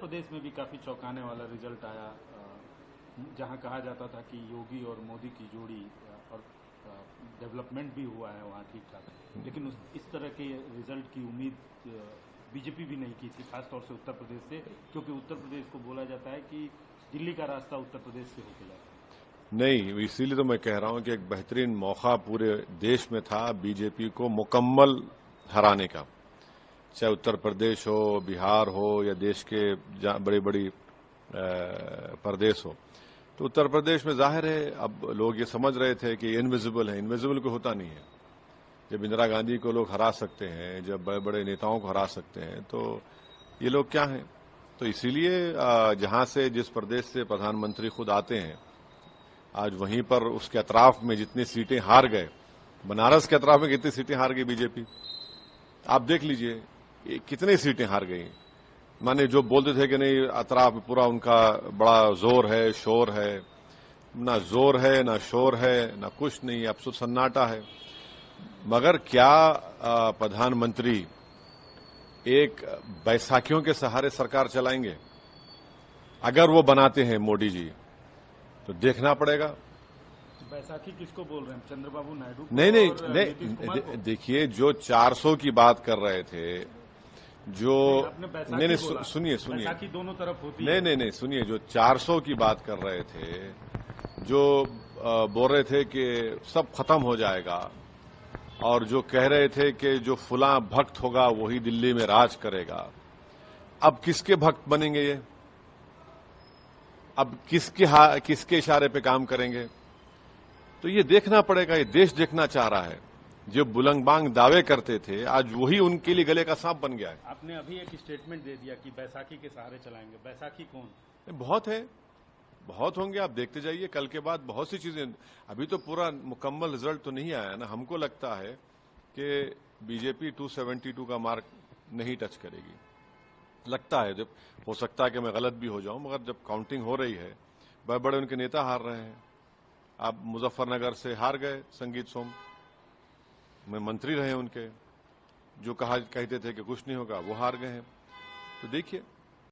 प्रदेश में भी काफी चौंकाने वाला रिजल्ट आया, जहां कहा जाता था कि योगी और मोदी की जोड़ी और डेवलपमेंट भी हुआ है वहां ठीक ठाक, लेकिन इस तरह के रिजल्ट की उम्मीद बीजेपी भी नहीं की थी, खासतौर से उत्तर प्रदेश से, क्योंकि उत्तर प्रदेश को बोला जाता है कि दिल्ली का रास्ता उत्तर प्रदेश से होकर जाता है। नहीं, इसीलिए तो मैं कह रहा हूं कि एक बेहतरीन मौका पूरे देश में था बीजेपी को मुकम्मल हराने का, चाहे उत्तर प्रदेश हो, बिहार हो या देश के बड़ी बड़ी प्रदेश हो। तो उत्तर प्रदेश में जाहिर है अब लोग ये समझ रहे थे कि इनविजिबल है, इनविजिबल को होता नहीं है। जब इंदिरा गांधी को लोग हरा सकते हैं, जब बड़े बड़े नेताओं को हरा सकते हैं, तो ये लोग क्या हैं। तो इसीलिए जहां से जिस प्रदेश से प्रधानमंत्री खुद आते हैं, आज वहीं पर उसके अतराफ में जितनी सीटें हार गए, बनारस के अतराफ में कितनी सीटें हार गई बीजेपी, आप देख लीजिए कितनी सीटें हार गई। माने जो बोलते थे कि नहीं अतराफ में पूरा उनका बड़ा जोर है, शोर है, ना जोर है, ना शोर है, ना कुछ नहीं, अब सन्नाटा है। मगर क्या प्रधानमंत्री एक बैसाखियों के सहारे सरकार चलाएंगे? अगर वो बनाते हैं मोदी जी तो देखना पड़ेगा। बैसाखी किसको बोल रहे हैं, चंद्रबाबू नायडू? नहीं, देखिए जो 400 की बात कर रहे थे, जो नहीं सुनिए बैसाखी दोनों तरफ होती है। नहीं सुनिए, जो 400 की बात कर रहे थे, जो बोल रहे थे कि सब खत्म हो जाएगा, और जो कह रहे थे कि जो फुला भक्त होगा वही दिल्ली में राज करेगा, अब किसके भक्त बनेंगे ये? अब किसके इशारे पे काम करेंगे? तो ये देखना पड़ेगा, ये देश देखना चाह रहा है। जो बुलंदबांग दावे करते थे, आज वही उनके लिए गले का सांप बन गया है। आपने अभी एक स्टेटमेंट दे दिया कि बैसाखी के सहारे चलाएंगे। बैसाखी कौन? बहुत है, बहुत होंगे, आप देखते जाइए। कल के बाद बहुत सी चीजें, अभी तो पूरा मुकम्मल रिजल्ट तो नहीं आया ना। हमको लगता है कि बीजेपी 272 का मार्क नहीं टच करेगी, लगता है। जब हो सकता है कि मैं गलत भी हो जाऊं, मगर जब काउंटिंग हो रही है, बड़े बड़े उनके नेता हार रहे हैं। आप मुजफ्फरनगर से हार गए संगीत सोम, में मंत्री रहे उनके, जो कहते थे कि कुछ नहीं होगा, वो हार गए हैं। तो देखिए